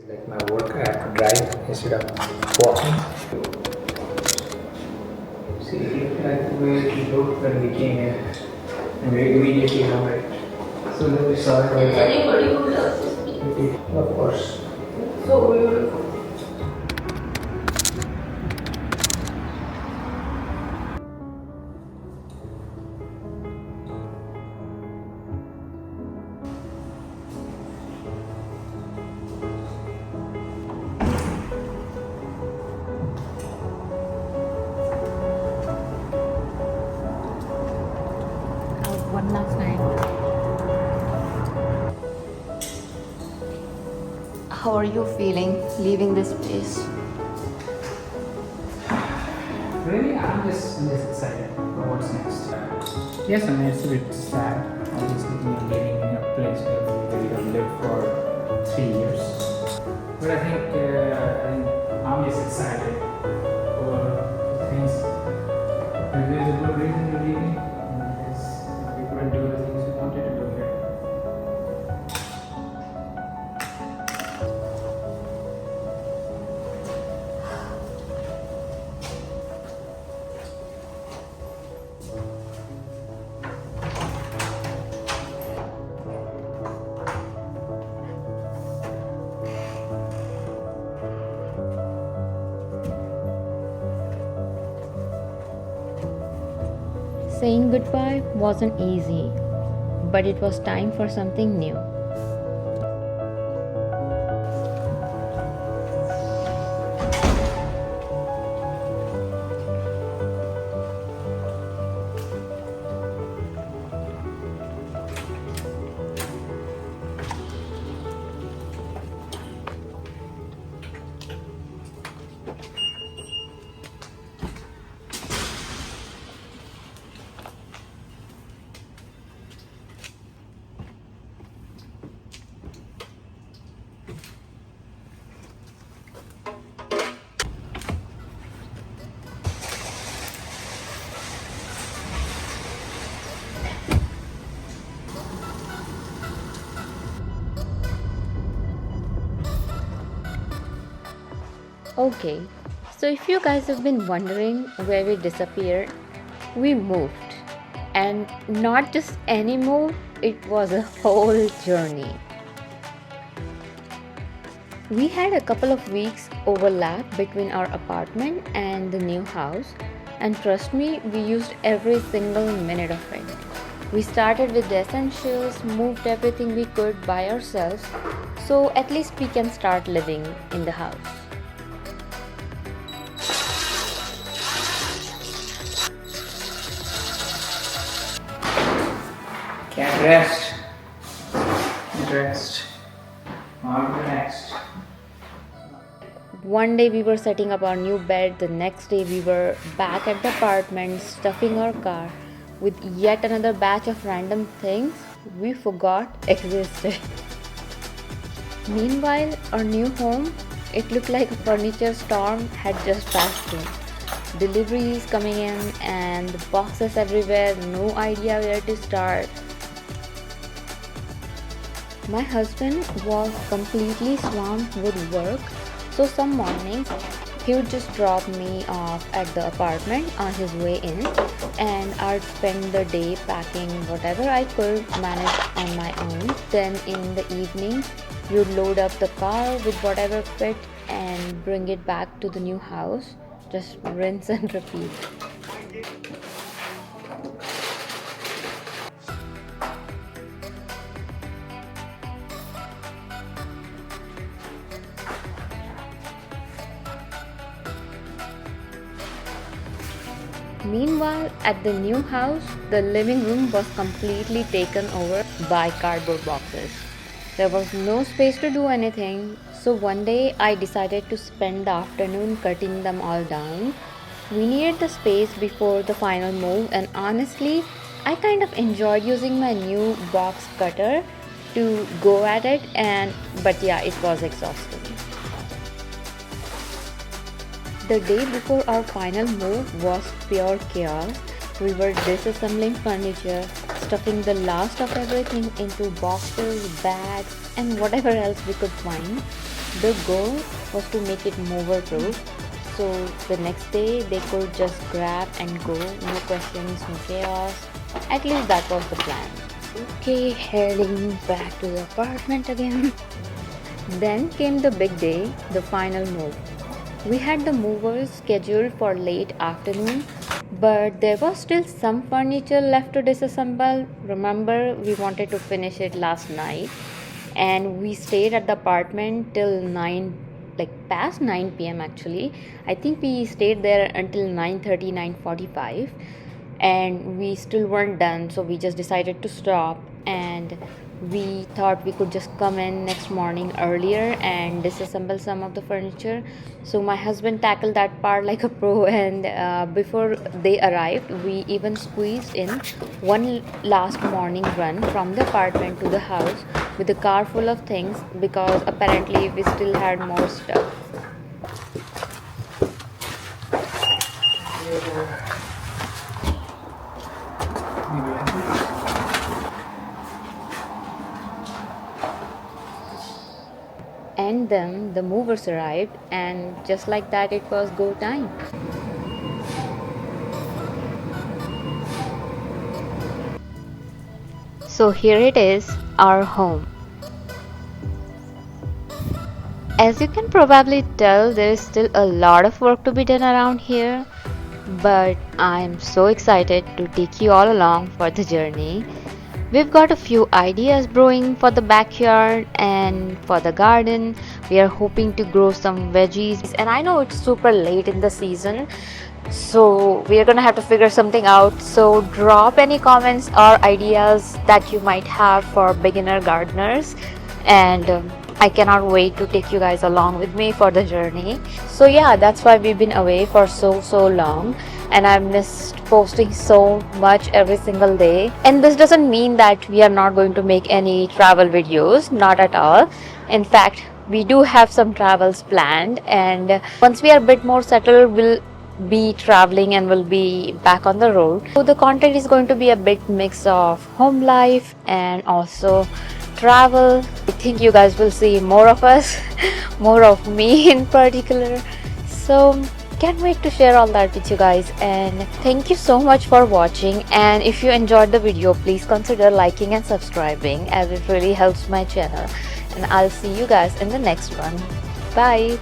Like my work, I have to drive instead of walking. See, it looked like the way it looked when we came in, and we immediately know it. So then we saw it right back. Anybody who loves this place. Of course. So beautiful. One last night. How are you feeling leaving this place? Really, I'm just excited for what's next. Yes, I mean it's a bit sad. Obviously, you're living in a place where you have lived for 3 years. But I think I'm just excited for the things. If there's a good reason you're leaving, is we couldn't do the things we wanted to do here. Saying goodbye wasn't easy, but it was time for something new. Okay, so if you guys have been wondering where we disappeared, we moved. And not just any move, it was a whole journey. We had a couple of weeks overlap between our apartment and the new house, and trust me, we used every single minute of it. We started with the essentials, moved everything we could by ourselves, so at least we can start living in the house. Can't rest. Can't rest. On to the next. One day we were setting up our new bed, the next day we were back at the apartment stuffing our car with yet another batch of random things we forgot existed. Meanwhile, our new home, it looked like a furniture storm had just passed through. Deliveries coming in and boxes everywhere, no idea where to start. My husband was completely swamped with work, so some mornings he would just drop me off at the apartment on his way in, and I'd spend the day packing whatever I could manage on my own. Then in the evening, we'd load up the car with whatever fit and bring it back to the new house. Just rinse and repeat. Meanwhile, at the new house, the living room was completely taken over by cardboard boxes. There was no space to do anything, so one day I decided to spend the afternoon cutting them all down. We needed the space before the final move, and honestly, I kind of enjoyed using my new box cutter to go at it, but yeah, it was exhausting. The day before our final move was pure chaos. We were disassembling furniture, stuffing the last of everything into boxes, bags, and whatever else we could find. The goal was to make it mover proof, so the next day they could just grab and go, no questions, no chaos. At least that was the plan. Okay, heading back to the apartment again. Then came the big day, the final move. We had the movers scheduled for late afternoon, but there was still some furniture left to disassemble. Remember, we wanted to finish it last night, and we stayed at the apartment till 9, like past 9 p.m. actually. I think we stayed there until 9:30, 9:45, and we still weren't done, so we just decided to stop, and we thought we could just come in next morning earlier and disassemble some of the furniture. So my husband tackled that part like a pro, and before they arrived we even squeezed in one last morning run from the apartment to the house with a car full of things, because apparently we still had more stuff. And then the movers arrived, and just like that, it was go time. So here it is, our home. As you can probably tell, there is still a lot of work to be done around here, but I am so excited to take you all along for the journey. We've got a few ideas brewing for the backyard and for the garden. We are hoping to grow some veggies, and I know it's super late in the season, so we are gonna have to figure something out. So drop any comments or ideas that you might have for beginner gardeners, and I cannot wait to take you guys along with me for the journey. So yeah, that's why we've been away for so long, and I've missed posting so much every single day. And this doesn't mean that we are not going to make any travel videos, not at all. In fact, we do have some travels planned, and once we are a bit more settled, we'll be traveling and we'll be back on the road. So the content is going to be a bit mix of home life and also travel. I think you guys will see more of us, more of me in particular. So can't wait to share all that with you guys, and thank you so much for watching. And if you enjoyed the video, please consider liking and subscribing, as it really helps my channel. And I'll see you guys in the next one. Bye.